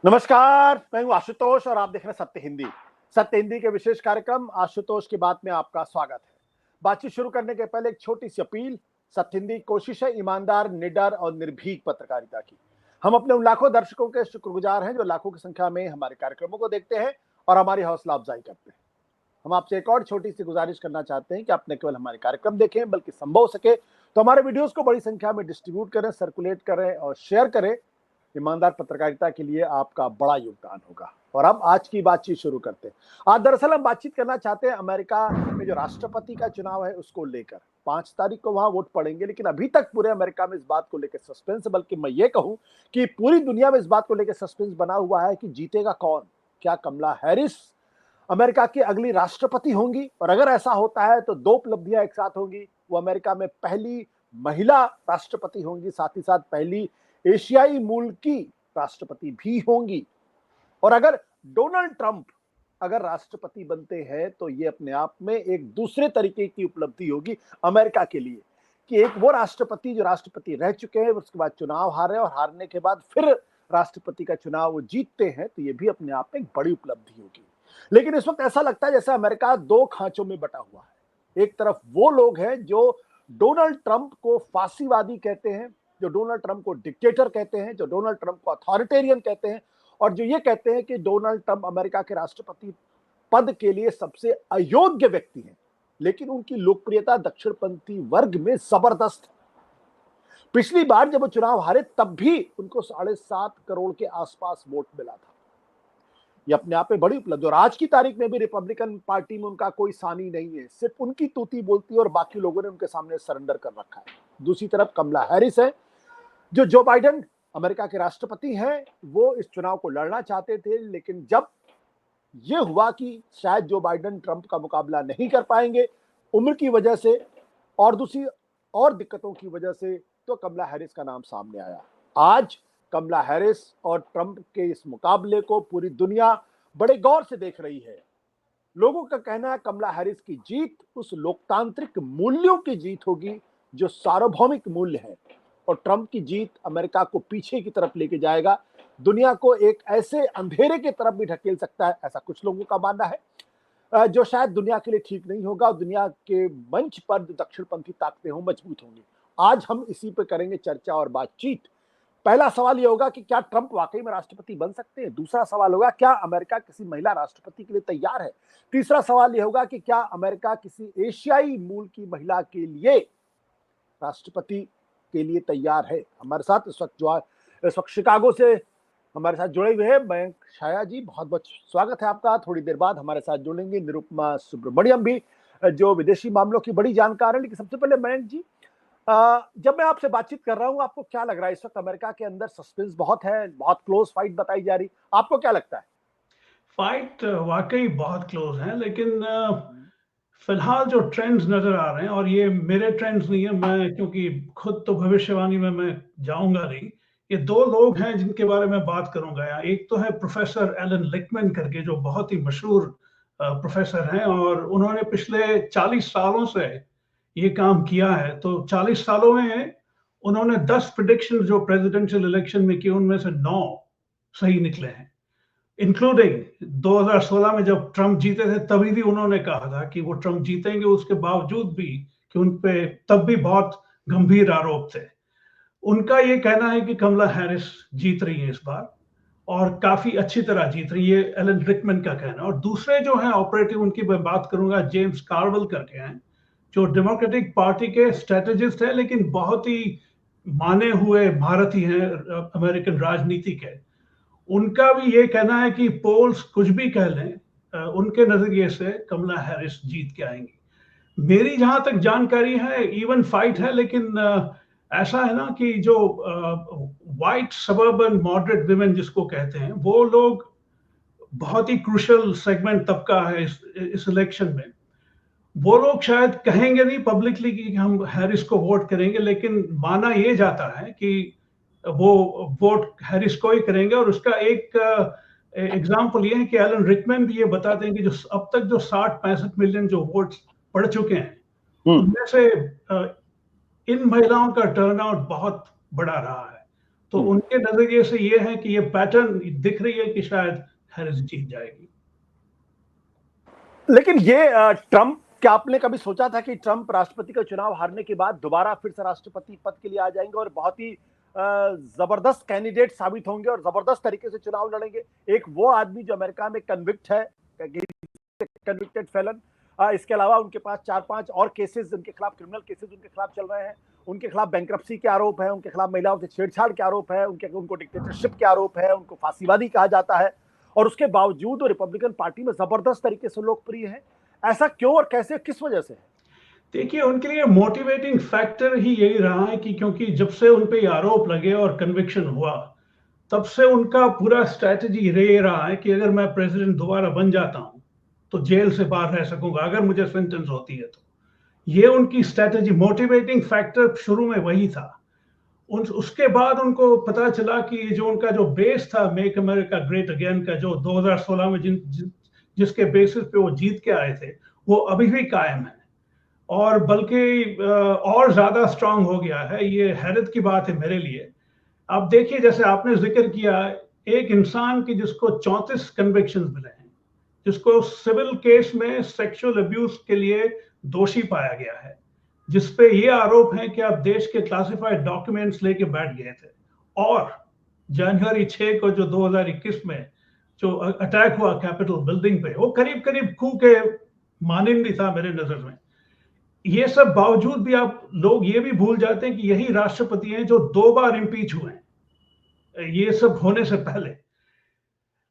नमस्कार, मैं हूं आशुतोष और आप देख रहे हैं सत्य हिंदी। सत्य हिंदी के विशेष कार्यक्रम आशुतोष की बात में आपका स्वागत है। बातचीत शुरू करने के पहले एक छोटी सी अपील। सत्य हिंदी कोशिश है ईमानदार, निडर और निर्भीक पत्रकारिता की। हम अपने उन लाखों दर्शकों के शुक्रगुजार हैं जो लाखों की संख्या में हमारे कार्यक्रमों को देखते हैं और हमारी हौसला अफजाई करते हैं। हम आपसे एक और छोटी सी गुजारिश करना चाहते हैं कि आप न केवल हमारे कार्यक्रम देखें बल्कि संभव हो सके तो हमारे वीडियोस को बड़ी संख्या में डिस्ट्रीब्यूट करें, सर्कुलेट करें और शेयर करें। ईमानदार पत्रकारिता के लिए आपका बड़ा योगदान होगा। और अब आज की बातचीत शुरू करते हैं। आज दरअसल हम बातचीत करना चाहते हैं अमेरिका में जो राष्ट्रपति का चुनाव है उसको लेकर। 5 तारीख को वहां वोट पड़ेंगे, लेकिन अभी तक पूरे अमेरिका में इस बात को लेकर सस्पेंस, बल्कि मैं ये कहूं कि पूरी दुनिया में इस बात को लेकर सस्पेंस बना हुआ है कि जीतेगा कौन। क्या कमला हैरिस अमेरिका की अगली राष्ट्रपति होंगी? और अगर ऐसा होता है तो 2 उपलब्धियां एक साथ होंगी। वो अमेरिका में पहली महिला राष्ट्रपति होंगी, साथ ही साथ पहली एशियाई मूल की राष्ट्रपति भी होंगी। और अगर डोनाल्ड ट्रंप अगर राष्ट्रपति बनते हैं तो ये अपने आप में एक दूसरे तरीके की उपलब्धि होगी अमेरिका के लिए कि एक वो राष्ट्रपति जो राष्ट्रपति रह चुके हैं, उसके बाद चुनाव हारे और हारने के बाद फिर राष्ट्रपति का चुनाव वो जीतते हैं, तो ये भी अपने आप में एक बड़ी उपलब्धि होगी। लेकिन इस वक्त ऐसा लगता है जैसे अमेरिका 2 खांचों में बटा हुआ है। एक तरफ वो लोग हैं जो डोनाल्ड ट्रंप को फांसीवादी कहते हैं, जो डोनाल्ड ट्रंप को डिक्टेटर कहते हैं, जो डोनाल्ड ट्रंप को अथॉरिटेरियन कहते हैं, और जो ये कहते हैं कि डोनाल्ड ट्रंप अमेरिका के राष्ट्रपति पद के लिए सबसे अयोग्य व्यक्ति हैं। लेकिन उनकी लोकप्रियता दक्षिणपंथी वर्ग में जबरदस्त है। पिछली बार जब वो चुनाव हारे तब भी उनको 7.5 करोड़ के आसपास वोट मिला था। ये अपने आप में बड़ी उपलब्धि। और आज की तारीख में भी रिपब्लिकन पार्टी में उनका कोई सानी नहीं है, सिर्फ उनकी तूती बोलती है और बाकी लोगों ने उनके सामने सरेंडर कर रखा है। दूसरी तरफ कमला हैरिस है, जो बाइडेन अमेरिका के राष्ट्रपति हैं, वो इस चुनाव को लड़ना चाहते थे, लेकिन जब यह हुआ कि शायद जो बाइडेन ट्रंप का मुकाबला नहीं कर पाएंगे उम्र की वजह से और दूसरी और दिक्कतों की वजह से, तो कमला हैरिस का नाम सामने आया। आज कमला हैरिस और ट्रंप के इस मुकाबले को पूरी दुनिया बड़े गौर से देख रही है। लोगों का कहना है कमला हैरिस की जीत उस लोकतांत्रिक मूल्यों की जीत होगी जो सार्वभौमिक मूल्य है, और ट्रंप की जीत अमेरिका को पीछे की तरफ लेके जाएगा, दुनिया को एक ऐसे अंधेरे की तरफ भी ढकेल सकता है, ऐसा कुछ लोगों का मानना है, जो शायद दुनिया के लिए ठीक नहीं होगा। और दुनिया के मंच पर जो दक्षिणपंथी ताकतें हों मजबूत होंगी। आज हम इसी पे करेंगे चर्चा और बातचीत। पहला सवाल यह होगा कि क्या ट्रंप वाकई में राष्ट्रपति बन सकते हैं? दूसरा सवाल होगा क्या अमेरिका किसी महिला राष्ट्रपति के लिए तैयार है? तीसरा सवाल यह होगा कि क्या अमेरिका किसी एशियाई मूल की महिला के लिए राष्ट्रपति के लिए तैयार है? हमारे साथ इस वक्त शिकागो से हमारे साथ जुड़े हुए हैं मयंक छाया जी, बहुत बहुत स्वागत है आपका। थोड़ी देर बाद हमारे साथ जुड़ेंगे निरुपमा सुब्रमण्यम भी, जो विदेशी मामलों की बड़ी जानकार है। लेकिन सबसे पहले मयंक जी, जब मैं आपसे बातचीत कर रहा हूं, आपको क्या लग रहा है? इस वक्त अमेरिका के अंदर सस्पेंस बहुत है, बहुत क्लोज फाइट बताई जा रही, आपको क्या लगता है? फाइट वाकई बहुत क्लोज है, लेकिन फिलहाल जो ट्रेंड्स नजर आ रहे हैं, और ये मेरे ट्रेंड्स नहीं है, मैं क्योंकि खुद तो भविष्यवाणी में मैं जाऊंगा नहीं। ये 2 लोग हैं जिनके बारे में बात करूंगा यहाँ। एक तो है प्रोफेसर एलन लिकमैन करके, जो बहुत ही मशहूर प्रोफेसर हैं, और उन्होंने पिछले 40 सालों से ये काम किया है। तो 40 सालों में उन्होंने 10 प्रिडिक्शन जो प्रेसिडेंशियल इलेक्शन में किए, उनमें से 9 सही निकले हैं, इंक्लूडिंग 2016 में जब ट्रंप जीते थे, तभी भी उन्होंने कहा था कि वो ट्रंप जीतेंगे, उसके बावजूद भी कि उन पे तब भी बहुत गंभीर आरोप थे। उनका ये कहना है कि कमला हैरिस जीत रही है इस बार, और काफी अच्छी तरह जीत रही है, एलन रिकमैन का कहना। और दूसरे जो हैं ऑपरेटिव, उनकी मैं बात करूंगा, जेम्स कार्वेल करके हैं, जो डेमोक्रेटिक पार्टी के स्ट्रेटेजिस्ट है, लेकिन बहुत ही माने हुए भारतीय हैं अमेरिकन राजनीति के। उनका भी ये कहना है कि पोल्स कुछ भी कह लें, उनके नजरिए से कमला हैरिस जीत के आएंगी। मेरी जहां तक जानकारी है इवन फाइट है, लेकिन ऐसा है ना कि जो वाइट सबर्बन मॉडरेट विमेन जिसको कहते हैं, वो लोग बहुत ही क्रूशियल सेगमेंट तबका है इस इलेक्शन में। वो लोग शायद कहेंगे नहीं पब्लिकली कि हम हैरिस को वोट करेंगे, लेकिन माना ये जाता है कि वो वोट हैरिस को ही करेंगे। और उसका एक एग्जाम्पल ये है कि एलन रिकमैन भी ये बताते हैं कि जो अब तक जो 60-65 मिलियन जो वोट पड़ चुके हैं, उनमें से इन महिलाओं का टर्नआउट बहुत बड़ा रहा है। तो उनके नजरिए से ये है कि ये पैटर्न दिख रही है कि शायद हैरिस जीत जाएगी। लेकिन ये ट्रंप, क्या आपने कभी सोचा था कि ट्रंप राष्ट्रपति का चुनाव हारने के बाद दोबारा फिर से राष्ट्रपति पद के लिए आ जाएंगे और बहुत ही जबरदस्त कैंडिडेट साबित होंगे और जबरदस्त तरीके से चुनाव लड़ेंगे? एक वो आदमी जो अमेरिका में कन्विक्ट है, कन्विक्टेड फेलन, इसके अलावा उनके पास 4-5 और केसेस उनके खिलाफ, क्रिमिनल केसेस उनके खिलाफ चल रहे हैं, उनके खिलाफ बैंक्रप्सी के आरोप है, उनके खिलाफ महिलाओं से छेड़छाड़ के आरोप है, उनको डिक्टेटरशिप के आरोप है, उनको फांसीवादी कहा जाता है, और उसके बावजूद वो रिपब्लिकन पार्टी में जबरदस्त तरीके से लोकप्रिय है। ऐसा क्यों और कैसे, किस वजह से है? देखिए, उनके लिए मोटिवेटिंग फैक्टर ही यही रहा है कि क्योंकि जब से उन पे आरोप लगे और कन्विक्शन हुआ, तब से उनका पूरा स्ट्रैटेजी ये रहा है कि अगर मैं प्रेसिडेंट दोबारा बन जाता हूं तो जेल से बाहर रह सकूंगा अगर मुझे सेंटेंस होती है तो। ये उनकी स्ट्रैटेजी, मोटिवेटिंग फैक्टर शुरू में वही था। उसके बाद उनको पता चला कि जो उनका जो बेस था मेक अमेरिका ग्रेट अगेन का, जो 2016 में जिसके बेसिस पे वो जीत के आए थे, वो अभी भी कायम है और बल्कि और ज्यादा स्ट्रांग हो गया है। ये हैरत की बात है मेरे लिए। अब देखिए, जैसे आपने जिक्र किया, एक इंसान की जिसको 34 कन्विक्शंस मिले हैं, जिसको सिविल केस में सेक्सुअल अब्यूज के लिए दोषी पाया गया है, जिसपे ये आरोप है कि आप देश के क्लासिफाइड डॉक्यूमेंट्स लेके बैठ गए थे, और जनवरी 6 को जो 2021 में जो अटैक हुआ कैपिटल बिल्डिंग पे, वो करीब करीब coup के मानंद भी था मेरे नजर में। ये सब बावजूद भी आप लोग ये भी भूल जाते हैं कि यही राष्ट्रपति हैं जो 2 बार इम्पीच हुए हैं ये सब होने से पहले।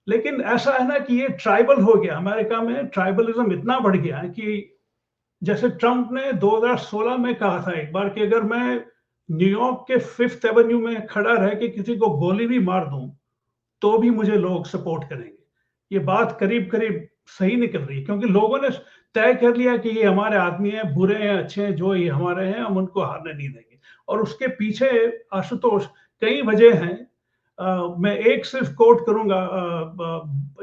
लेकिन ऐसा है ना कि ये ट्राइबल हो गया, अमेरिका में ट्राइबलिज्म इतना बढ़ गया है कि जैसे ट्रंप ने 2016 में कहा था एक बार कि अगर मैं न्यूयॉर्क के 5th एवेन्यू में खड़ा रह के किसी को गोली भी मार दूं तो भी मुझे लोग सपोर्ट करेंगे। ये बात करीब करीब सही निकल रही है, क्योंकि लोगों ने तय कर लिया कि ये हमारे आदमी हैं, बुरे हैं अच्छे हैं, जो ये हमारे हैं हम उनको हारने नहीं देंगे। और उसके पीछे आशुतोष कई वजह हैं। मैं एक सिर्फ कोट करूंगा,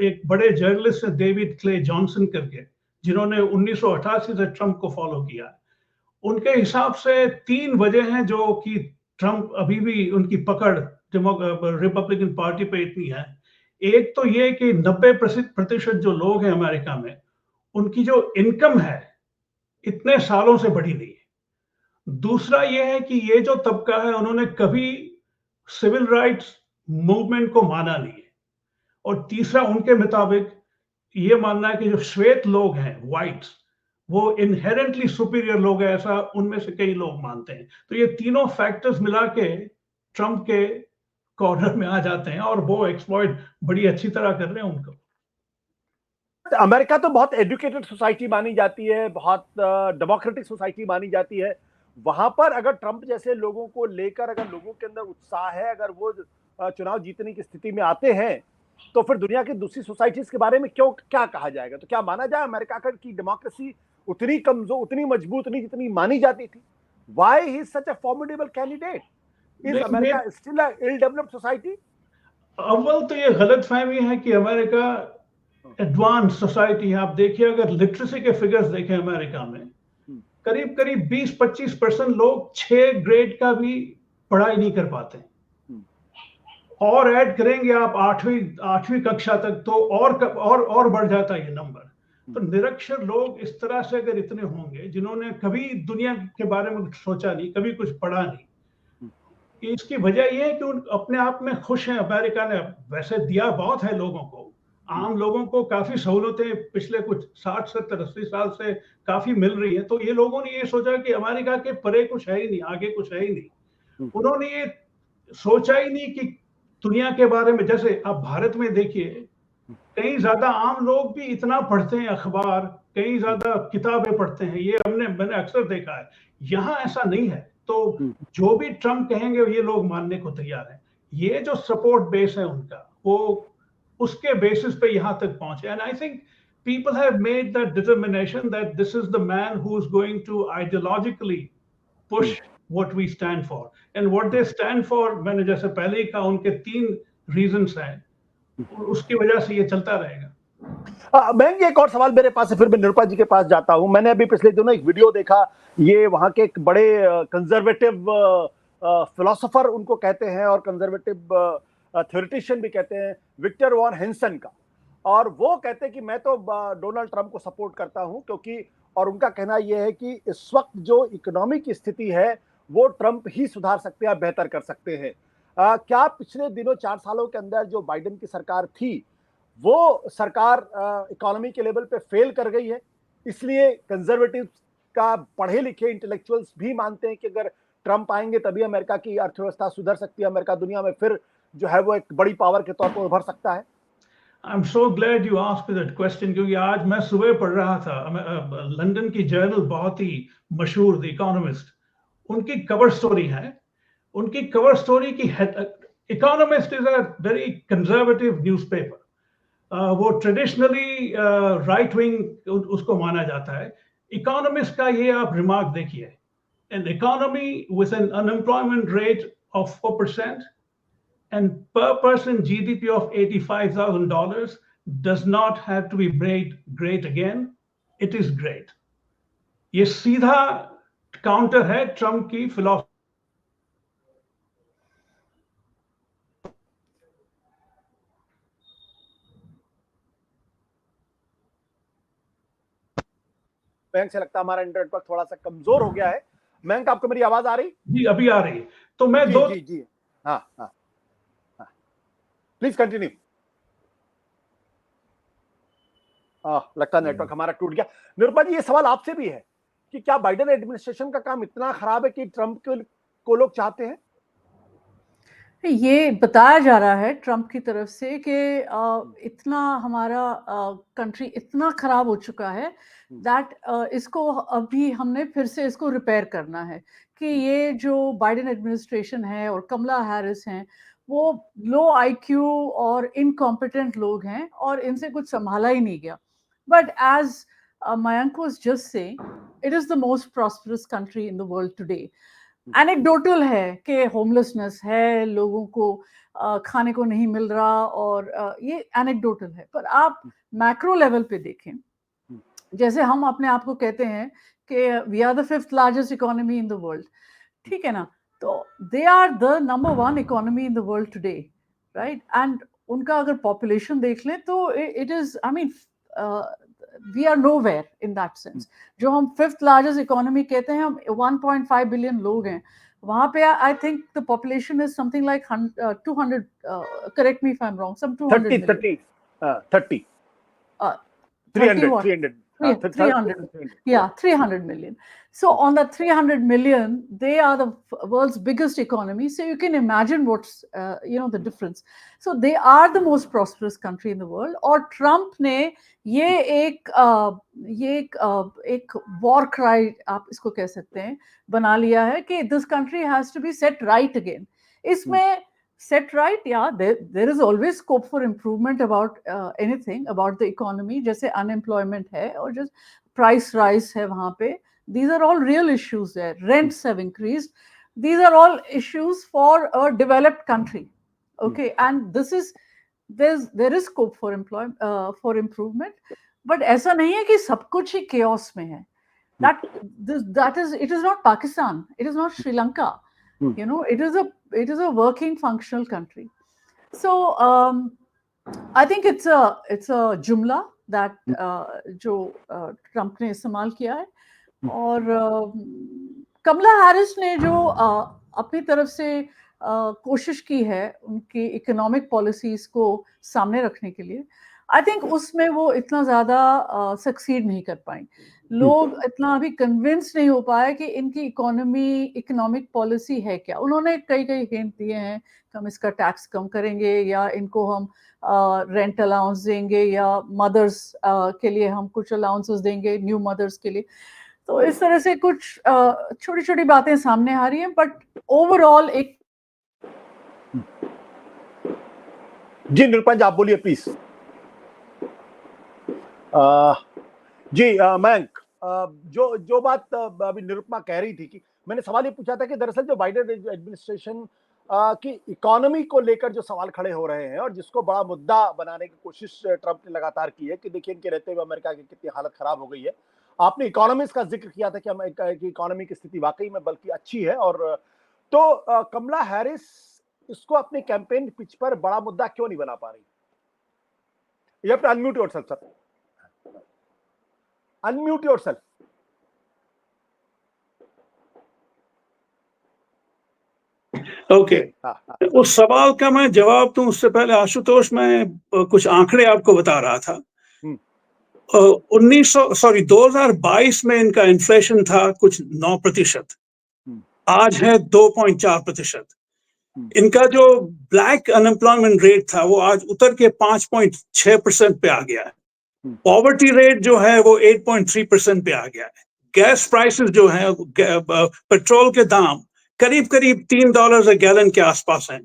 एक बड़े जर्नलिस्ट है डेविड क्ले जॉनसन करके, जिन्होंने 1988 से ट्रंप को फॉलो किया। उनके हिसाब से 3 वजह हैं जो कि ट्रंप अभी भी उनकी पकड़ रिपब्लिकन पार्टी पे इतनी है। एक तो ये कि 90% जो लोग हैं अमेरिका में, उनकी जो इनकम है इतने सालों से बढ़ी नहीं है। दूसरा ये है कि ये जो तबका है उन्होंने कभी सिविल राइट्स मूवमेंट को माना नहीं है। और तीसरा उनके मुताबिक ये मानना है कि जो श्वेत लोग हैं, व्हाइट्स, वो इनहेरेंटली सुपीरियर लोग हैं, ऐसा उनमें से कई लोग मानते हैं। तो ये तीनों फैक्टर्स मिला के ट्रंप के कॉर्नर में आ जाते हैं और वो एक्सप्लॉइट बड़ी अच्छी तरह कर रहे हैं उनको। अमेरिका तो बहुत एजुकेटेड सोसाइटी मानी जाती है, बहुत डेमोक्रेटिक सोसाइटी मानी जाती है। वहां पर अगर ट्रंप जैसे लोगों को लेकर अगर लोगों के अंदर उत्साह है, अगर वो चुनाव जीतने की स्थिति में आते हैं, तो फिर दुनिया की दूसरी सोसाइटीज के बारे में क्यों, क्या कहा जाएगा? तो क्या माना जाए अमेरिका की डेमोक्रेसी उतनी कमजोर, उतनी मजबूत नहीं जितनी मानी जाती थी? Why he is such a formidable candidate? Is America still a ill-developed society? अव्वल तो ये गलत फहमी है कि अमेरिका एडवांस सोसाइटी है। आप देखिए, अगर लिटरेसी के फिगर्स देखें अमेरिका में, करीब करीब 20-25% लोग 6 ग्रेड का भी पढ़ाई नहीं कर पाते, और ऐड करेंगे आप 8वीं कक्षा तक तो और बढ़ जाता है ये नंबर। तो निरक्षर लोग इस तरह से अगर इतने होंगे जिन्होंने कभी दुनिया के बारे में सोचा नहीं, कभी कुछ पढ़ा नहीं, इसकी वजह यह है कि उन अपने आप में खुश हैं। अमेरिका ने वैसे दिया बहुत है लोगों को, आम लोगों को काफी सहूलतें पिछले कुछ 60, 70, 80 साल से काफी मिल रही है। तो ये लोगों ने ये सोचा कि अमेरिका के परे कुछ है ही नहीं, आगे कुछ है ही नहीं। उन्होंने ये सोचा ही नहीं कि दुनिया के बारे में, जैसे आप भारत में देखिए, कई ज्यादा आम लोग भी इतना पढ़ते हैं अखबार, कई ज्यादा किताबें पढ़ते हैं, ये मैंने अक्सर देखा है। यहाँ ऐसा नहीं है। तो जो भी ट्रंप कहेंगे ये लोग मानने को तैयार हैं। ये जो सपोर्ट बेस है उनका, वो उसके बेसिस पे यहाँ तक पहुंचे। And I think people have made that determination that this is the man who is going to ideologically push what we stand for. And what they stand for, मैंने जैसे पहले ही कहा, उनके 3 रीजंस हैं, उसकी वजह से ये चलता रहेगा। मैं एक और सवाल मेरे पास है, फिर मैं निरुपा जी के पास जाता हूं। मैंने अभी पिछले दिनों एक वीडियो देखा, ये वहां के एक बड़े कंजर्वेटिव फिलोसोफर उनको कहते हैं और कंजर्वेटिव थ्योरेटिशियन भी कहते हैं, विक्टर वॉन हेंसन का। और वो कहते हैं कि मैं तो डोनाल्ड ट्रंप को सपोर्ट करता हूं, क्योंकि और उनका कहना यह है कि इस वक्त जो इकोनॉमी की स्थिति है वो ट्रंप ही सुधार सकते हैं, बेहतर कर सकते हैं। क्या पिछले दिनों 4 सालों के अंदर जो बाइडेन की सरकार थी वो सरकार इकोनॉमी के लेवल पे फेल कर गई है, इसलिए कंजर्वेटिव का पढ़े लिखे इंटेलेक्चुअल्स भी मानते हैं कि अगर ट्रंप आएंगे तभी अमेरिका की अर्थव्यवस्था सुधर सकती है, अमेरिका दुनिया में फिर जो है वो एक बड़ी पावर के तौर पर उभर सकता है? I'm so glad you asked me that question, क्योंकि आज मैं सुबह पढ़ रहा था लंदन की जर्नल, बहुत ही मशहूर द इकोनॉमिस्ट, उनकी कवर स्टोरी है। उनकी कवर स्टोरी की economist is a very conservative newspaper. वो ट्रेडिशनली राइट विंग उसको माना जाता है। इकोनॉमिस्ट का ये आप रिमार्क देखिए, an economy with an unemployment rate of 4% and per person GDP of $85,000 does not have to be great again. It is great. ये सीधा काउंटर है ट्रंप की फिलॉसफी। बैंक से लगता है हमारा इंटरनेट पर थोड़ा सा कमजोर हो गया है। बैंक, आपको मेरी आवाज आ रही? जी, अभी आ रही है। तो मैं जी दो जी जी, हाँ हाँ, प्लीज कंटिन्यू। लगता है नेटवर्क हमारा टूट गया। निरुपा जी, ये सवाल आपसे भी है कि क्या बाइडेन एडमिनिस्ट्रेशन का काम इतना खराब है कि ट्रंप को लोग चाहते हैं? ये बताया जा रहा है ट्रंप की तरफ से कि इतना हमारा कंट्री इतना खराब हो चुका है दैट इसको अभी हमने फिर से इसको रिपेयर करना है, कि ये जो बाइडेन एडमिनिस्ट्रेशन है और कमला हैरिस हैं वो लो आईक्यू और इनकॉम्पिटेंट लोग हैं और इनसे कुछ संभाला ही नहीं गया। But as Mayank was just saying, it is the most prosperous country in the world today. Anecdotal है कि होमलेसनेस है, लोगों को खाने को नहीं मिल रहा, और ये एनेक्डोटल है। पर आप मैक्रो लेवल पे देखें, जैसे हम अपने आप को कहते हैं कि we are the 5th largest economy in the world, ठीक है ना? तो they are the number 1 economy in the world today, right? And उनका अगर पॉपुलेशन देख लें तो it is, I mean, we are nowhere in that sense. जो हम 5th लार्जेस्ट इकोनॉमी कहते हैं, हम 1.5 बिलियन लोग हैं, वहां पे I think the population is something like 200, correct me if I am wrong, some 200 30 million. 30 Uh, 300 what? 300 300. Yeah, 300 million. So on the 300 million, they are the world's biggest economy. So you can imagine what's, the difference. So they are the most prosperous country in the world. और Trump ने ये एक war cry, आप इसको कह सकते हैं, बना लिया है कि this country has to be set right again. इसमें set right, yeah, there is always scope for improvement about anything about the economy, जैसे unemployment है और just price rise है वहाँ पे. These are all real issues there. Rents have increased. These are all issues for a developed country. Okay, and there is scope for improvement, but ऐसा नहीं है कि सब कुछ ही chaos में है. It is not Pakistan. It is not Sri Lanka. You know, it is a working functional country. So I think it's a jumla that जो Trump ने इस्तेमाल किया है, और कमला हैरिस ने जो अपनी तरफ से कोशिश की है उनकी इकोनॉमिक पॉलिसीज को सामने रखने के लिए, आई थिंक उसमें वो इतना ज़्यादा सक्सीड नहीं कर पाई। लोग इतना अभी कन्विंस नहीं हो पाए कि इनकी इकोनॉमिक पॉलिसी है क्या। उन्होंने कई हिंट दिए हैं कि हम इसका टैक्स कम करेंगे, या इनको हम रेंट अलाउंस देंगे, या मदर्स के लिए हम कुछ अलाउंसेस देंगे, न्यू मदर्स के लिए। तो इस तरह से कुछ छोटी छोटी बातें सामने आ रही हैं, बट ओवरऑल एक। जी निरुपम, आप बोलिए प्लीज। जी मयंक, जो बात अभी निरुपमा कह रही थी कि मैंने सवाल ये पूछा था कि दरअसल जो बाइडेन एडमिनिस्ट्रेशन की इकोनॉमी को लेकर जो सवाल खड़े हो रहे हैं और जिसको बड़ा मुद्दा बनाने की कोशिश ट्रंप ने लगातार की है कि देखिए इनके रहते हुए अमेरिका की कितनी हालत खराब हो गई है। आपने इकोनॉमिक्स का जिक्र किया था कि इकोनॉमी की स्थिति वाकई में बल्कि अच्छी है, और तो कमला हैरिस इसको अपने कैंपेन पिच पर बड़ा मुद्दा क्यों नहीं बना पा रही? You have to unmute yourself, sir. Unmute yourself. Okay उस सवाल का मैं जवाब दूं उससे पहले आशुतोष, मैं कुछ आंकड़े आपको बता रहा था। 2022 में इनका इन्फ्लेशन था कुछ 9%, आज है 2.4%। इनका जो ब्लैक अनएम्प्लॉयमेंट रेट था वो आज उतर के 5.6% पे आ गया है। पॉवर्टी रेट जो है वो 8.3% पे आ गया है। गैस प्राइसेस जो है, पेट्रोल के दाम करीब करीब $3 अ गैलन के आसपास हैं।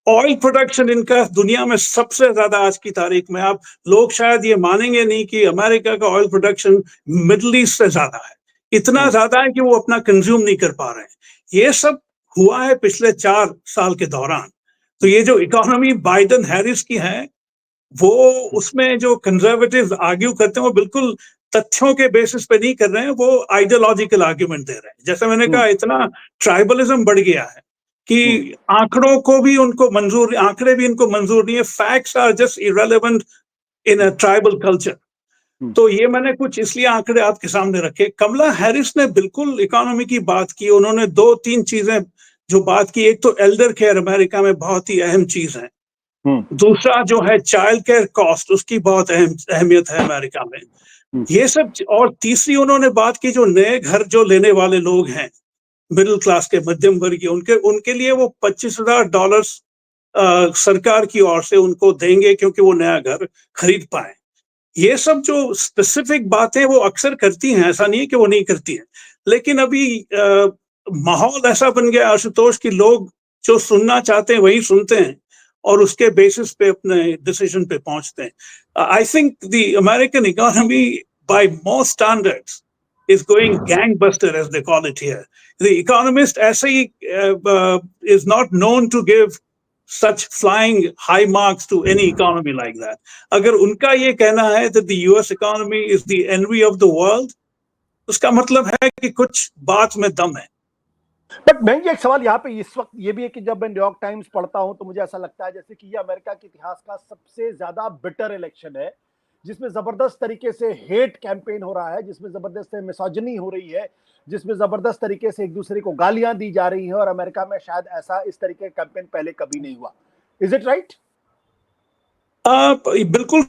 ऑयल प्रोडक्शन इनका दुनिया में सबसे ज्यादा आज की तारीख में, आप लोग शायद ये मानेंगे नहीं कि अमेरिका का ऑयल प्रोडक्शन मिडिल ईस्ट से ज्यादा है। इतना ज्यादा है कि वो अपना कंज्यूम नहीं कर पा रहे हैं। ये सब हुआ है पिछले 4 साल के दौरान। तो ये जो इकोनॉमी बाइडेन हैरिस की है, वो उसमें जो कंजर्वेटिव आर्ग्यू करते हैं वो बिल्कुल तथ्यों के बेसिस पे नहीं कर रहे हैं, वो आइडियोलॉजिकल आर्ग्यूमेंट दे रहे हैं। जैसे मैंने कहा, इतना ट्राइबलिज्म बढ़ गया है कि आंकड़ों को भी उनको मंजूर, आंकड़े भी इनको मंजूर नहीं है। Facts are just irrelevant in a tribal culture. तो ये मैंने कुछ इसलिए आंकड़े आपके सामने रखे। कमला हैरिस ने बिल्कुल इकोनॉमी की बात की। उन्होंने 2-3 चीजें जो बात की, एक तो एल्डर केयर अमेरिका में बहुत ही अहम चीज है। दूसरा जो है चाइल्ड केयर कॉस्ट, उसकी बहुत अहमियत है अमेरिका में, ये सब। और तीसरी उन्होंने बात की जो नए घर जो लेने वाले लोग हैं, मिडिल क्लास के, मध्यम वर्गीय, उनके लिए वो $25,000 सरकार की ओर से उनको देंगे क्योंकि वो नया घर खरीद पाए। ये सब जो स्पेसिफिक बातें वो अक्सर करती हैं, ऐसा नहीं है कि वो नहीं करती हैं, लेकिन अभी माहौल ऐसा बन गया आशुतोष कि लोग जो सुनना चाहते हैं वही सुनते हैं और उसके बेसिस पे अपने डिसीजन पे पहुंचते हैं। आई think the American economy bye most standards is going gangbuster, as they call it here. The Economist ऐसे ही is not known to give such flying high marks to any economy like that. अगर उनका ये कहना है that the US economy is the envy of the world, उसका मतलब है कि कुछ बात में दम है। बट मैं ये एक सवाल यहाँ पे इस वक्त ये भी है कि जब मैं न्यूयॉर्क टाइम्स पढ़ता हूँ तो मुझे ऐसा लगता है जैसे कि ये अमेरिका के इतिहास का सबसे ज्यादा बिटर इलेक्शन है, जिसमें जबरदस्त तरीके से हेट कैंपेन हो रहा है, जिसमें जबरदस्त मिसोजिनी हो रही है, जिसमें जबरदस्त तरीके से एक दूसरे को गालियां दी जा रही हैं, और अमेरिका में शायद ऐसा इस तरीके का कैंपेन पहले कभी नहीं हुआ। Is it right? बिल्कुल।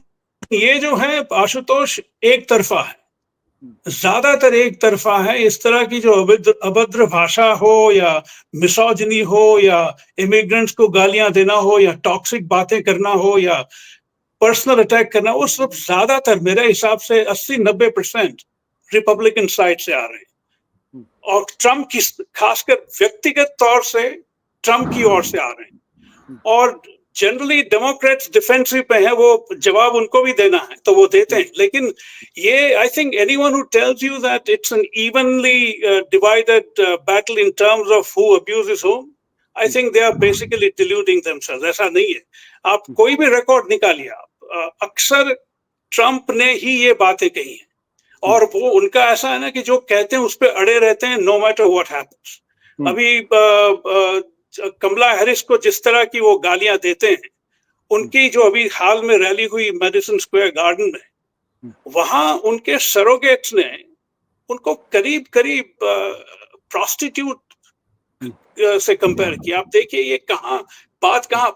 ये जो है आशुतोष एक तरफा है, ज्यादातर एक तरफा है। इस तरह की जो अभद्र भाषा हो या मिसोजिनी हो या इमिग्रेंट्स को गालियां देना हो या टॉक्सिक बातें करना हो या पर्सनल अटैक करना, वो सब ज्यादातर मेरे हिसाब से 80-90% रिपब्लिकन साइड से आ रहे हैं, और ट्रम्प की, खासकर व्यक्तिगत तौर से ट्रम्प की ओर से आ रहे हैं। और जनरली डेमोक्रेट्स डिफेंसिव पे हैं, वो जवाब उनको भी देना है तो वो देते हैं। लेकिन ये I think anyone who tells you that it's an evenly divided battle in terms of who abuses whom, I think they are basically deluding themselves. ऐसा नहीं है। आप कोई भी रिकॉर्ड निकालिए, आप अक्सर ट्रम्प ने ही ये बातें कही हैं, और वो उनका ऐसा है ना कि जो कहते हैं उस पर अड़े रहते हैं, नो मैटर व्हाट हैपेंस। अभी कमला हैरिस को जिस तरह की वो गालियां देते हैं, उनकी जो अभी हाल में रैली हुई मैडिसन स्क्वायर गार्डन में, वहां उनके सरोगेट्स ने उनको करीब करीब प्रोस्टिट्यूट से कंपेयर किया। आप देखिए ये बात कहाँ,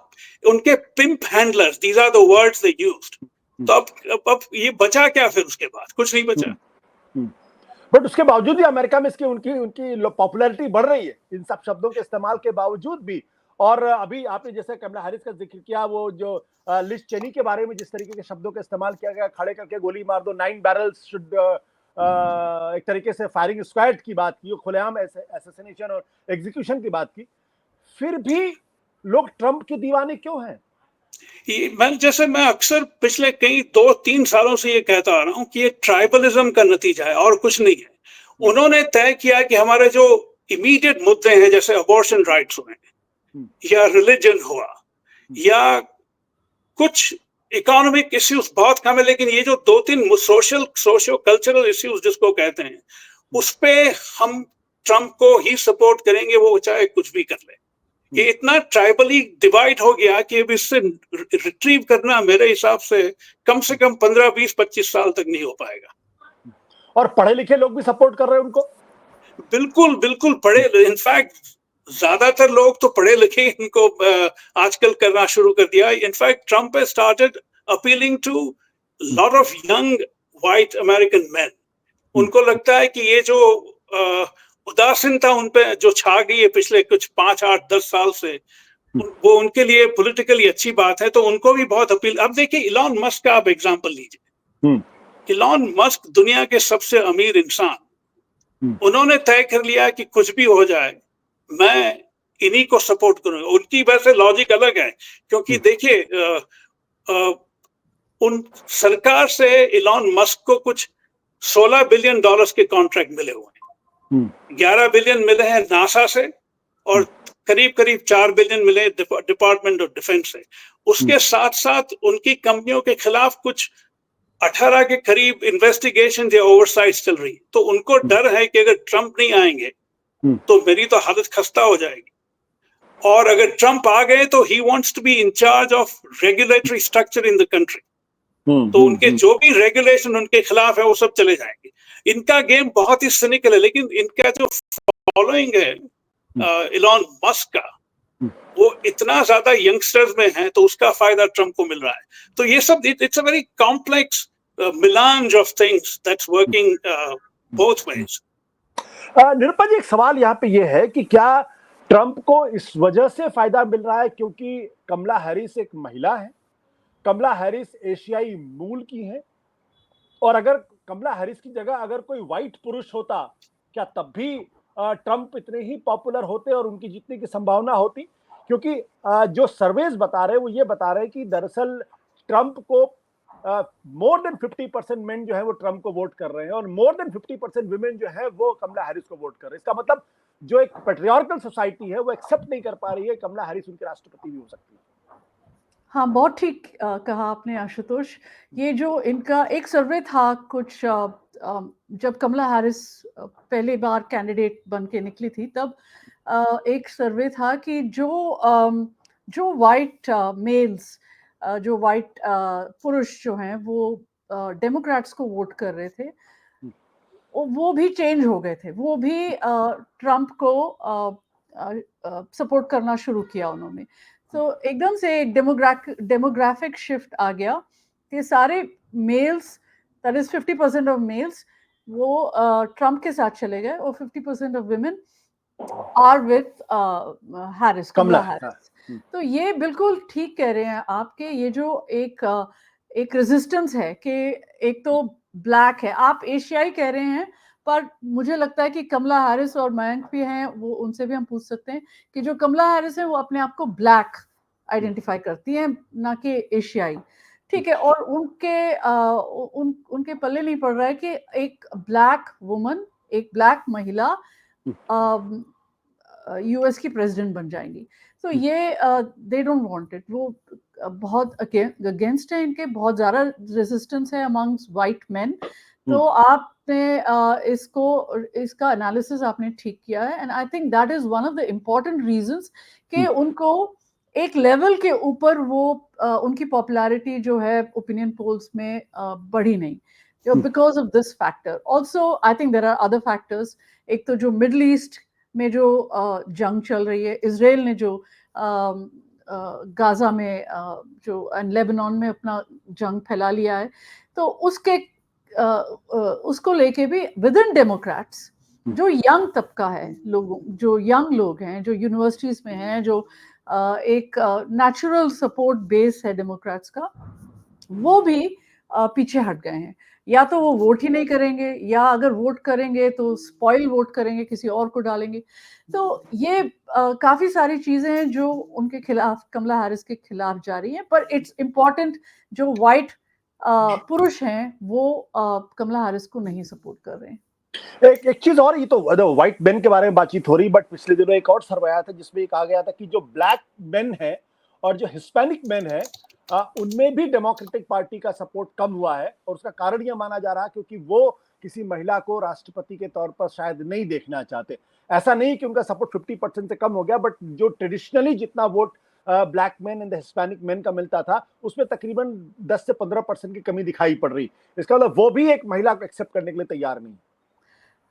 उनके pimp handlers, these are the words they used. तो अब ये बचा क्या फिर? उसके बाद कुछ नहीं बचा। बट उसके बावजूद भी अमेरिका में इसकी उनकी पॉपुलैरिटी बढ़ रही है, इन सब शब्दों के इस्तेमाल के बावजूद भी। और अभी आपने जैसे कमला हैरिस का जिक्र किया, वो जो लिज चेनी के बारे में जिस तरीके के शब्दों का इस्तेमाल किया गया, खड़े करके गोली मार दो, 9 बैरल्स शुड, एक तरीके से फायरिंग स्क्वाड की बात की, खुलेआम असैसिनेशन और एग्जीक्यूशन की बात की, फिर भी लोग ट्रंप के दीवाने क्यों हैं? मैं अक्सर पिछले कई 2-3 सालों से ये कहता आ रहा हूं कि ये ट्राइबलिज्म का नतीजा है और कुछ नहीं है। उन्होंने तय किया कि हमारे जो इमीडिएट मुद्दे हैं, जैसे अबॉर्शन राइट्स हुए या रिलीजन हुआ या कुछ इकोनॉमिक इश्यूज बहुत कम है, लेकिन ये जो 2-3 सोशो कल्चरल इश्यूज जिसको कहते हैं, उस पे हम ट्रम्प को ही सपोर्ट करेंगे, वो चाहे कुछ भी कर ले। ये इतना ट्राइबली डिवाइड हो गया कि अब इससे रिट्रीव करना मेरे हिसाब से कम 15, 20, 25 साल तक नहीं हो पाएगा। और पढ़े लिखे लोग भी सपोर्ट कर रहे हैं उनको। बिल्कुल बिल्कुल पढ़े, इनफैक्ट ज्यादातर लोग तो पढ़े लिखे इनको आजकल करना शुरू कर दिया। In fact Trump has started appealing to lot of young white American man. उनको लगता है कि ये जो उदासीनता उन पे जो छा गई है पिछले कुछ 5, 8, 10 साल से, वो उनके लिए पॉलिटिकली अच्छी बात है, तो उनको भी बहुत अपील। अब देखिए इलॉन मस्क का आप एग्जांपल लीजिए। इलॉन मस्क दुनिया के सबसे अमीर इंसान, उन्होंने तय कर लिया कि कुछ भी हो जाए मैं इन्हीं को सपोर्ट करूंगा। उनकी वैसे लॉजिक अलग है, क्योंकि देखिए उन सरकार से इलॉन मस्क को कुछ $16 बिलियन के कॉन्ट्रैक्ट मिले हुए हैं। 11 बिलियन मिले हैं नासा से और करीब करीब 4 बिलियन मिले डिपार्टमेंट ऑफ डिफेंस से। उसके साथ साथ उनकी कंपनियों के खिलाफ कुछ 18 के करीब इन्वेस्टिगेशन या ओवरसाइट चल रही। तो उनको डर है कि अगर ट्रम्प नहीं आएंगे तो मेरी तो हालत खस्ता हो जाएगी, और अगर ट्रम्प आ गए तो he wants to be in charge of regulatory structure in the country. तो उनके जो भी रेगुलेशन उनके खिलाफ है वो सब चले जाएंगे। इनका गेम बहुत ही सिनिकल है, लेकिन इनका जो फॉलोइंग है इलॉन मस्क का, वो इतना ज्यादा यंगस्टर्स में है, तो उसका फायदा ट्रम्प को मिल रहा है। तो ये सब it's a very complex melange of things that's working both ways. Nirupa ji, एक सवाल यहाँ पे ये है कि क्या ट्रम्प को इस वजह से फायदा मिल रहा है क्योंकि कमला हैरिस एक महिला है, कमला हैरिस एशियाई मूल की है, और अगर कमला हैरिस की जगह अगर कोई व्हाइट पुरुष होता, क्या तब भी ट्रम्प इतने ही पॉपुलर होते और उनकी जीतने की संभावना होती? क्योंकि जो सर्वेज बता रहे हैं वो ये बता रहे हैं कि दरअसल ट्रम्प को मोर देन 50% मेन जो है वो ट्रम्प को वोट कर रहे हैं और मोर देन 50% विमेन जो है वो कमला हैरिस को वोट कर रहे हैं। इसका मतलब जो एक पैट्रियार्कल सोसाइटी है वो एक्सेप्ट नहीं कर पा रही है कमला हैरिस उनकी राष्ट्रपति भी हो सकती है। हाँ, बहुत ठीक कहा आपने आशुतोष। ये जो इनका एक सर्वे था कुछ जब कमला हैरिस पहली बार कैंडिडेट बन के निकली थी, तब एक सर्वे था कि जो वाइट मेल्स, जो वाइट पुरुष जो हैं वो डेमोक्रेट्स को वोट कर रहे थे, वो भी चेंज हो गए थे, वो भी ट्रम्प को सपोर्ट करना शुरू किया उन्होंने। तो एकदम से एक डेमोग्राफिक शिफ्ट आ गया कि सारे males, that is 50% of males, वो ट्रम्प के साथ चले गए और 50% of women are with Harris, Kamala Harris. तो ये बिल्कुल ठीक कह रहे हैं आपके, ये जो एक रेजिस्टेंस है कि एक तो ब्लैक है, आप एशियाई कह रहे हैं, पर मुझे लगता है कि कमला हैरिस और मयंक भी हैं, वो उनसे भी हम पूछ सकते हैं कि जो कमला हैरिस है वो अपने आप को ब्लैक आइडेंटिफाई करती हैं, ना कि एशियाई। ठीक है, और उनके पल्ले नहीं पड़ रहा है कि एक ब्लैक वुमन, एक ब्लैक महिला यूएस की प्रेसिडेंट बन जाएंगी। तो ये दे डोंट वांट इट, वो बहुत अगेंस्ट है, इनके बहुत ज़्यादा रेजिस्टेंस है अमंग्स वाइट मेन। तो आपने इसका एनालिसिस आपने ठीक किया है, and I think that is one of the important reasons कि उनको एक लेवल के ऊपर वो उनकी पॉपुलैरिटी जो है ओपिनियन पोल्स में बढ़ी नहीं, because of this factor. Also I think there are other factors. एक तो जो मिडल ईस्ट में जो जंग चल रही है, इजराइल ने जो गाजा में जो लेबनान में अपना जंग फैला लिया है, तो उसको लेके भी विद इन डेमोक्रेट्स जो यंग तबका है, लोगों जो यंग लोग हैं, जो यूनिवर्सिटीज में हैं, जो एक नेचुरल सपोर्ट बेस है डेमोक्रेट्स का, वो भी पीछे हट गए हैं। या तो वो वोट ही नहीं करेंगे, या अगर वोट करेंगे तो स्पॉइल वोट करेंगे, किसी और को डालेंगे। तो ये काफी सारी चीजें हैं जो उनके खिलाफ, कमला हैरिस के खिलाफ जा रही हैं। पर इट्स इम्पॉर्टेंट, जो वाइट पुरुष हैं वो कमला हैरिस को नहीं सपोर्ट कर रहे हैं। एक चीज और, ये तो व्हाइट मेन के बारे में बातचीत हो रही, बट पिछले दिनों एक और सर्वे आया था जिसमें कहा गया था कि जो ब्लैक मेन है और जो हिस्पैनिक मेन है उनमें भी डेमोक्रेटिक पार्टी का सपोर्ट कम हुआ है, और उसका कारण यह माना जा रहा है क्योंकि वो किसी महिला को राष्ट्रपति के तौर पर शायद नहीं देखना चाहते। ऐसा नहीं कि उनका सपोर्ट 50% से कम हो गया, बट जो ट्रेडिशनली जितना vote black man and Hispanic man का मिलता था उसमें तकरीबन 10 से 15% की कमी दिखाई पड़ रही। इसका मतलब वो भी एक महिला को एक्सेप्ट करने के लिए तैयार नहीं।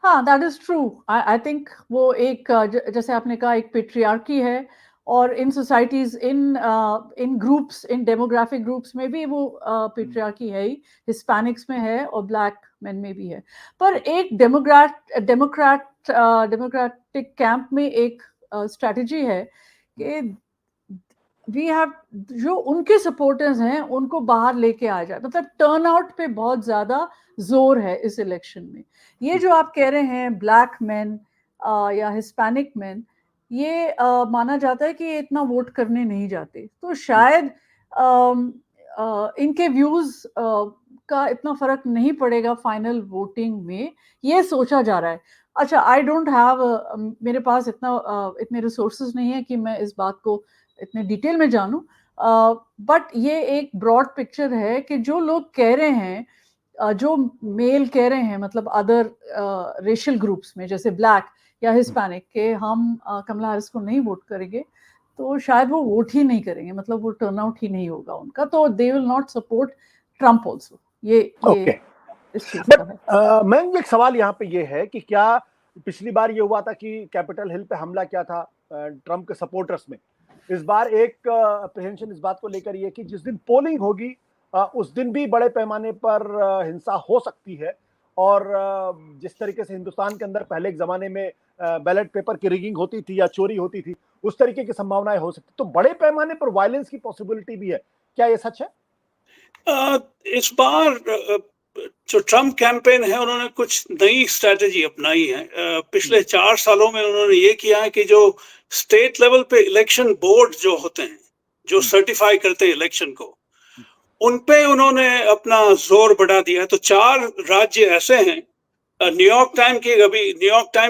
हाँ, that is true. I think वो एक जैसे आपने कहा एक पेट्रियार्की है, और in societies in groups, in demographic groups में भी वो पेट्रियार्की है ही, हिस्पैनिक्स में है और ब्लैक मेन में भी है। पर एक डेमोक्रेटिक कैंप में एक स्ट्रेटजी है कि वी हैव, जो उनके सपोर्टर्स हैं उनको बाहर लेके आ जाए, मतलब टर्नआउट पे बहुत ज्यादा जोर है इस इलेक्शन में। ये जो आप कह रहे हैं ब्लैक मैन या हिस्पैनिक मैन, ये माना जाता है कि ये इतना वोट करने नहीं जाते, तो शायद इनके व्यूज का इतना फर्क नहीं पड़ेगा फाइनल वोटिंग में, ये सोचा जा रहा है। अच्छा, आई डोंट हैव, मेरे पास इतने रिसोर्सेज नहीं है कि मैं इस बात को इतने डिटेल में जानूं, बट ये एक ब्रॉड पिक्चर है कि जो लोग कह रहे हैं, जो मेल कह रहे हैं, मतलब अदर रेशियल ग्रुप्स में जैसे ब्लैक या हिस्पैनिक के, हम कमला हैरिस को नहीं वोट करेंगे, तो शायद वो वोट ही नहीं करेंगे, मतलब वो टर्नआउट ही नहीं होगा उनका, तो they will not support Trump also. ये इस चीज का है। मैं एक सवाल यहाँ पे ये है कि क्या पिछली बार ये हुआ था कि कैपिटल हिल पे हमला किया था ट्रम्प के सपोर्टर्स में, इस बार एक अप्रीहेंशन इस बात को लेकर ये कि जिस दिन पोलिंग होगी उस दिन भी बड़े पैमाने पर हिंसा हो सकती है, और जिस तरीके से हिंदुस्तान के अंदर पहले एक जमाने में बैलेट पेपर की रिगिंग होती थी या चोरी होती थी, उस तरीके की संभावनाएं हो सकती, तो बड़े पैमाने पर वायलेंस की पॉसिबिलिटी भी है, क्या ये सच है? इस बार जो ट्रम्प कैंपेन है उन्होंने कुछ नई स्ट्रेटेजी अपनाई है। पिछले 4 सालों में उन्होंने ये किया है कि जो स्टेट लेवल पे इलेक्शन बोर्ड जो होते हैं, जो सर्टिफाई करते हैं इलेक्शन को, उन पे उन्होंने अपना जोर बढ़ा दिया है। तो 4 राज्य ऐसे हैं, न्यूयॉर्क टाइम्स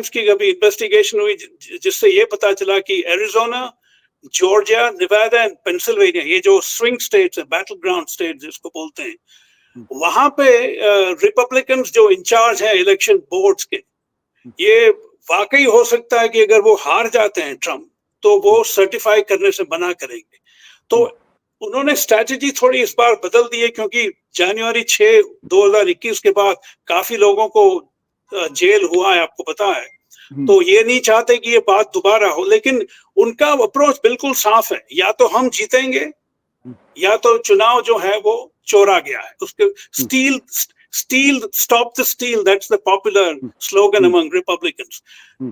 की अभी इन्वेस्टिगेशन हुई जिससे ये पता चला कि Arizona, Georgia, Nevada and Pennsylvania, ये जो स्विंग स्टेट्स है, बैटल ग्राउंड स्टेट जिसको बोलते हैं, वहां पे रिपब्लिकन्स जो इंचार्ज हैं इलेक्शन बोर्ड्स के, ये वाकई हो सकता है कि अगर वो हार जाते हैं ट्रम्प, तो वो सर्टिफाई करने से मना करेंगे। तो उन्होंने स्ट्रैटेजी थोड़ी इस बार बदल दी है, क्योंकि जनवरी 6, 2021 के बाद काफी लोगों को जेल हुआ है, आपको पता है, तो ये नहीं चाहते कि ये बात दोबारा हो। लेकिन उनका अप्रोच बिल्कुल साफ है, या तो हम जीतेंगे या तो चुनाव जो है वो चोरा गया है। उसके steel stop the steel, that's the popular slogan among Republicans.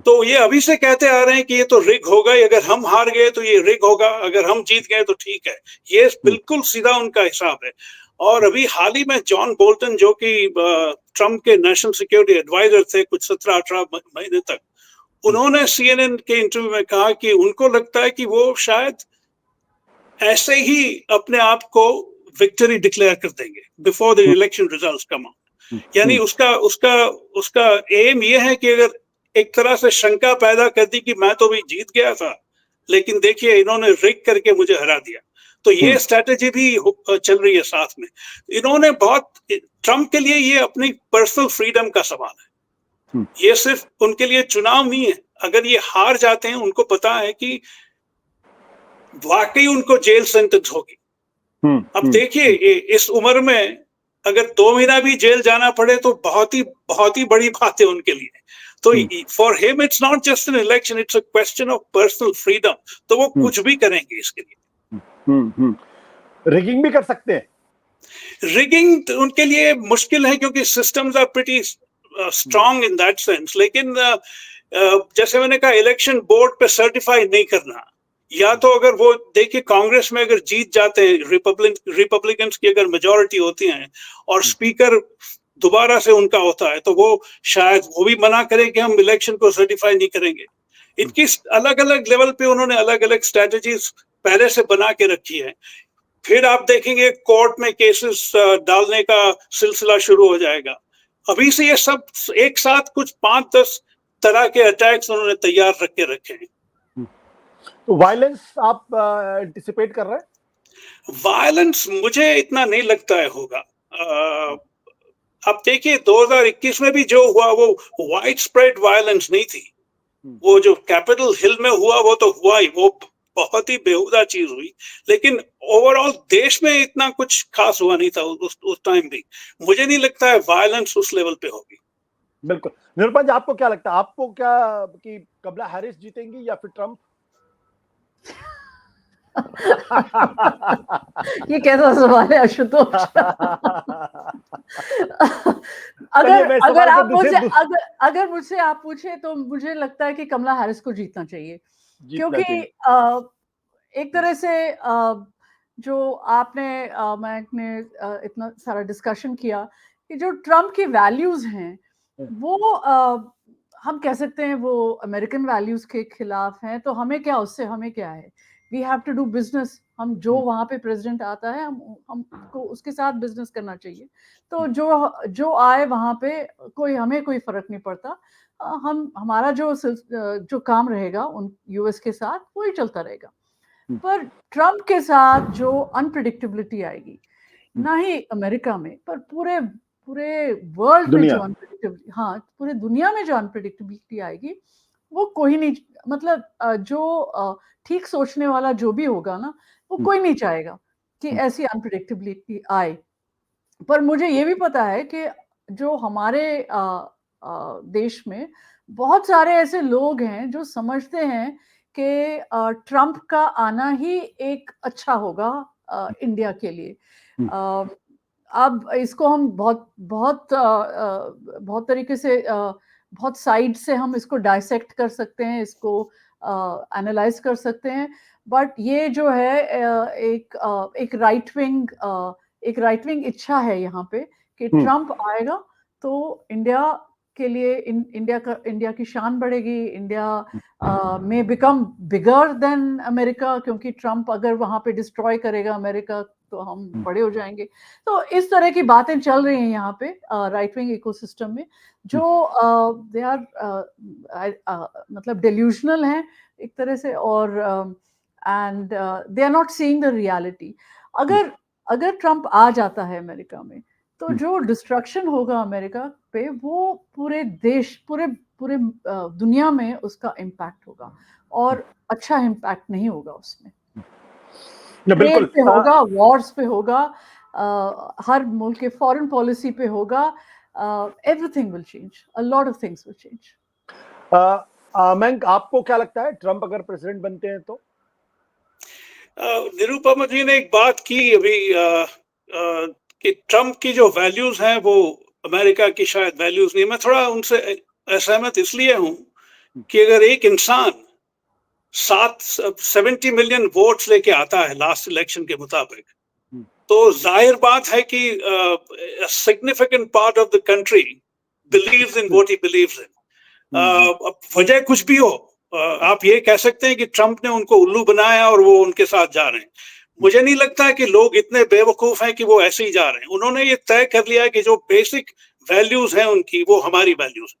तो ये अभी से कहते आ रहे हैं कि ये तो रिग होगा, अगर हम हार गए तो ये रिग होगा, अगर हम जीत गए तो ठीक है। ये बिल्कुल सीधा उनका हिसाब है। और अभी हाल ही में जॉन बोल्टन, जो कि ट्रम्प के नेशनल सिक्योरिटी एडवाइजर थे कुछ 17-18 महीने तक, उन्होंने CNN के इंटरव्यू में कहा कि उनको लगता है कि वो शायद ऐसे ही अपने आप को विक्ट्री डिक्लेयर कर देंगे before the election results come out. यानी उसका एम ये है कि अगर एक तरह से शंका पैदा कर दी कि मैं तो भी जीत गया था, लेकिन देखिए इन्होंने रिग करके मुझे हरा दिया, तो ये स्ट्रेटेजी भी चल रही है साथ में। इन्होंने बहुत, ट्रम्प के लिए ये अपनी पर्सनल फ्रीडम का सवाल है, ये सिर्फ उनके लिए चुनाव नहीं है। अगर ये हार जाते हैं, उनको पता है कि वाकई उनको जेल सेंटेंस होगी। अब देखिए इस उम्र में अगर 2 महीना भी जेल जाना पड़े तो बहुत ही बड़ी बात है उनके लिए। तो for him it's not just an election, it's a question of personal freedom. तो वो कुछ भी करेंगे इसके लिए। रिगिंग भी कर सकते हैं। रिगिंग उनके लिए मुश्किल है क्योंकि systems are pretty strong in that sense. लेकिन जैसे मैंने कहा, इलेक्शन बोर्ड पे सर्टिफाई नहीं करना, या तो अगर वो देखिए कांग्रेस में अगर जीत जाते हैं, रिपब्लिकन्स की अगर मेजॉरिटी होती है और स्पीकर दोबारा से उनका होता है, तो वो शायद वो भी मना करें कि हम इलेक्शन को सर्टिफाई नहीं करेंगे। इनकी अलग अलग लेवल पे उन्होंने अलग अलग स्ट्रेटजीज पहले से बना के रखी है। फिर आप देखेंगे कोर्ट में केसेस डालने का सिलसिला शुरू हो जाएगा। अभी से ये सब एक साथ कुछ 5-10 तरह के अटैक्स उन्होंने तैयार रख के रखे हैं। तो वायलेंस आप एंटिसिपेट कर रहे हैं? वायलेंस मुझे इतना नहीं लगता है होगा। आप देखिए 2021 में भी जो हुआ वो वाइड स्प्रेड वायलेंस नहीं थी। वो जो कैपिटल हिल में हुआ वो तो हुआ ही, वो बहुत ही बेहुदा चीज हुई, लेकिन ओवरऑल देश में इतना कुछ खास हुआ नहीं था उस टाइम भी। मुझे नहीं लगता है वायलेंस उस लेवल पे होगी। बिल्कुल। निरूपम जी, आपको क्या लगता है, आपको क्या कि कमला हैरिस जीतेंगी या फिर ट्रंप? ये कैसा सवाल है आशुतोष? अगर मुझसे आप पूछे तो मुझे लगता है कि कमला हैरिस को जीतना चाहिए, क्योंकि एक तरह से जो आपने मैंने इतना सारा डिस्कशन किया कि जो ट्रम्प की वैल्यूज हैं वो हम कह सकते हैं वो अमेरिकन वैल्यूज के खिलाफ हैं, तो हमें क्या, उससे हमें क्या है? We have to do business. हम जो वहाँ पे प्रेसिडेंट आता है हमको उसके साथ बिजनेस करना चाहिए। तो जो आए वहाँ पे हमें कोई फर्क नहीं पड़ता। हमारा जो काम रहेगा उन यूएस के साथ वही चलता रहेगा। पर ट्रम्प के साथ जो अनप्रेडिक्टेबिलिटी आएगी, ना ही अमेरिका में पर पूरे वर्ल्ड में जो अनप्रेडिक्टेबिलिटी, हाँ पूरे दुनिया में जो अनप्रेडिक्टेबिलिटी आएगी, वो कोई नहीं, मतलब जो ठीक सोचने वाला जो भी होगा ना, वो कोई नहीं चाहेगा कि ऐसी अनप्रेडिक्टेबिलिटी आए। पर मुझे ये भी पता है कि जो हमारे देश में बहुत सारे ऐसे लोग हैं जो समझते हैं कि ट्रम्प का आना ही एक अच्छा होगा इंडिया के लिए। अब इसको हम बहुत तरीके से बहुत साइड से हम इसको डाइसेक्ट कर सकते हैं, इसको एनालाइज कर सकते हैं, बट ये जो है एक राइट विंग इच्छा है यहाँ पे कि ट्रम्प आएगा तो इंडिया के लिए इंडिया की शान बढ़ेगी, इंडिया में बिकम बिगर देन अमेरिका, क्योंकि ट्रम्प अगर वहाँ पे डिस्ट्रॉय करेगा अमेरिका तो हम बड़े हो जाएंगे। तो इस तरह की बातें चल रही हैं यहाँ पे राइट विंग इकोसिस्टम में, जो दे आर मतलब डेल्यूशनल हैं एक तरह से, और and they are not seeing the reality. अगर ट्रम्प आ जाता है अमेरिका में तो जो डिस्ट्रक्शन होगा अमेरिका पे वो पूरे देश पूरे दुनिया में उसका इम्पैक्ट होगा, और अच्छा इम्पैक्ट नहीं होगा उसमें। ट्रेड पे होगा, वॉर्स पे होगा, हर मुल्क के फॉरेन पॉलिसी पे होगा, everything will change, a lot of things will change. मैं आपको क्या लगता है ट्रम्प अगर प्रेसिडेंट बनते हैं तो? निरुपमा जी ने एक बात की अभी कि ट्रम्प की जो वैल्यूज हैं वो अमेरिका की शायद वैल्यूज नहीं। मैं थोड़ा उनसे असहमत इसलिए हूं कि अगर एक इंसान 70 मिलियन वोट्स लेके आता है लास्ट इलेक्शन के मुताबिक, तो जाहिर बात है कि significant part of the country believes in what he believes in. वजह कुछ भी हो, आप ये कह सकते हैं कि ट्रम्प ने उनको उल्लू बनाया और वो उनके साथ जा रहे हैं। मुझे नहीं लगता कि लोग इतने बेवकूफ हैं कि वो ऐसे ही जा रहे हैं। उन्होंने ये तय कर लिया कि जो बेसिक वैल्यूज हैं उनकी, वो हमारी वैल्यूज हैं।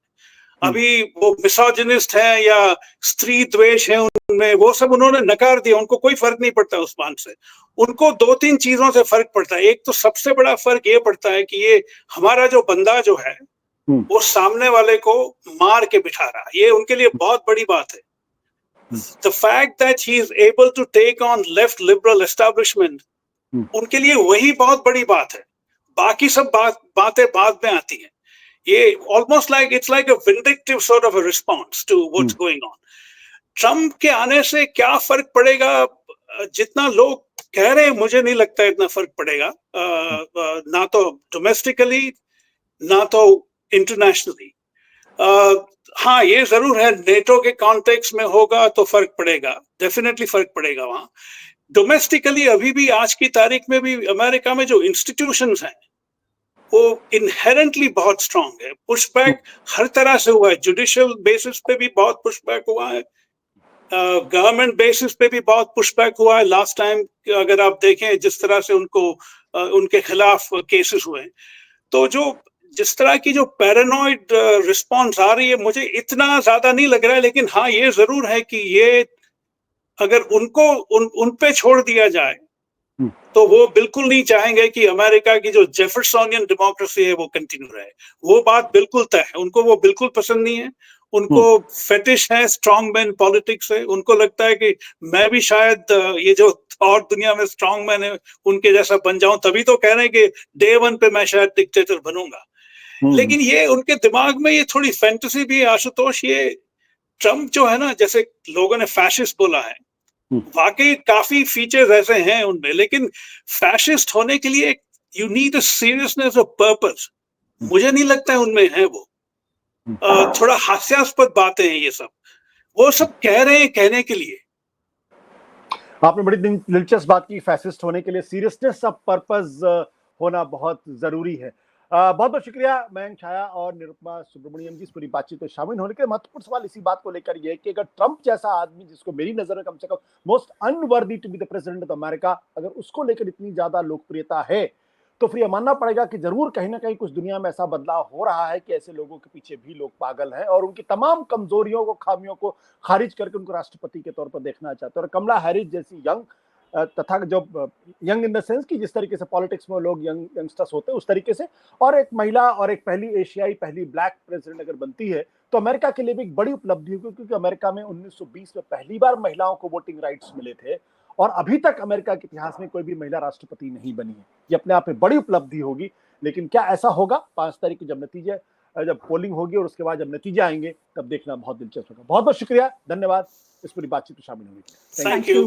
अभी वो मिसोजिनिस्ट है या स्त्री द्वेष है उनमें, वो सब उन्होंने नकार दिया। उनको कोई फर्क नहीं पड़ता उस बात से। उनको 2-3 चीजों से फर्क पड़ता है। एक तो सबसे बड़ा फर्क ये पड़ता है कि ये हमारा जो बंदा जो है वो सामने वाले को मार के बिठा रहा है। ये उनके लिए बहुत बड़ी बात है। The fact that he is able to take on left liberal establishment, उनके लिए वही बहुत बड़ी बात है। बाकी सब बातें बाद में आती हैं। ये almost like it's like a vindictive sort of a response to what's going on. Trump के आने से क्या फर्क पड़ेगा? जितना लोग कह रहे हैं मुझे नहीं लगता इतना फर्क पड़ेगा, ना तो डोमेस्टिकली ना तो इंटरनेशनली। हाँ, ये जरूर है नेटो के कॉन्टेक्स्ट में होगा तो फर्क पड़ेगा, डेफिनेटली फर्क पड़ेगा वहां। डोमेस्टिकली अभी भी आज की तारीख में भी अमेरिका में जो इंस्टीट्यूशंस हैं वो इनहेरेंटली बहुत स्ट्रांग है। पुशबैक हर तरह से हुआ है। जुडिशियल बेसिस पे भी बहुत पुशबैक हुआ है, गवर्नमेंट बेसिस पे भी बहुत पुशबैक हुआ है। लास्ट टाइम अगर आप देखें जिस तरह से उनके खिलाफ केसेस हुए, तो जो जिस तरह की जो पैरानॉइड रिस्पॉन्स आ रही है, मुझे इतना ज्यादा नहीं लग रहा है। लेकिन हाँ, ये जरूर है कि ये अगर उनको उन पे छोड़ दिया जाए तो वो बिल्कुल नहीं चाहेंगे कि अमेरिका की जो जेफरसोनियन डेमोक्रेसी है वो कंटिन्यू रहे। वो बात बिल्कुल तय है, उनको वो बिल्कुल पसंद नहीं है। उनको फेटिश है स्ट्रॉन्ग मैन पॉलिटिक्स है। उनको लगता है कि मैं भी शायद ये जो और दुनिया में स्ट्रॉन्ग मैन है उनके जैसा बन जाऊं, तभी तो कह रहे हैं कि डे वन पे मैं शायद डिक्टेटर बनूंगा। लेकिन ये उनके दिमाग में ये थोड़ी फैंटेसी भी है आशुतोष। ये ट्रम्प जो है ना, जैसे लोगों ने फैशिस्ट बोला है, वाकई काफी फीचर्स ऐसे हैं उनमें, लेकिन फैशिस्ट होने के लिए you need a seriousness of purpose. मुझे नहीं लगता है उनमें है वो। थोड़ा हास्यास्पद बातें हैं ये सब, वो सब कह रहे हैं कहने के लिए। आपने बड़ी दिलचस्प बात की, फैसिस्ट होने के लिए सीरियसनेस ऑफ पर्पस होना बहुत जरूरी है। बहुत बहुत शुक्रिया मयंक छाया और निरुपमा सुब्रमण्यम जी इस पूरी बातचीत में शामिल होने के लिए। महत्वपूर्ण सवाल इसी बात को लेकर यह है कि अगर ट्रंप जैसा आदमी, जिसको मेरी नजर में कम से कम most unworthy to be the president of America, अगर उसको लेकर इतनी ज्यादा लोकप्रियता है, तो फिर यह मानना पड़ेगा कि जरूर कहीं ना कहीं कुछ दुनिया में ऐसा बदलाव हो रहा है कि ऐसे लोगों के पीछे भी लोग पागल हैं और उनकी तमाम कमजोरियों को, खामियों को खारिज करके उनको राष्ट्रपति के तौर पर देखना चाहते हैं। और कमला हैरिस जैसी यंग तथा जो यंग इन द सेंस कि जिस तरीके से पॉलिटिक्स में लोग यंगस्टर्स होते हैं उस तरीके से, और एक महिला और एक पहली एशियाई, पहली ब्लैक प्रेसिडेंट अगर बनती है तो अमेरिका के लिए भी एक बड़ी उपलब्धि होगी, क्योंकि अमेरिका में 1920 में पहली बार महिलाओं को वोटिंग राइट्स मिले थे और अभी तक अमेरिका के इतिहास में कोई भी महिला राष्ट्रपति नहीं बनी है। ये अपने आप में बड़ी उपलब्धि होगी। लेकिन क्या ऐसा होगा 5 तारीख को जब पोलिंग होगी और उसके बाद जब नतीजे आएंगे तब देखना बहुत दिलचस्प होगा। बहुत बहुत शुक्रिया, धन्यवाद इस पूरी बातचीत में शामिल होने के लिए। Thank you.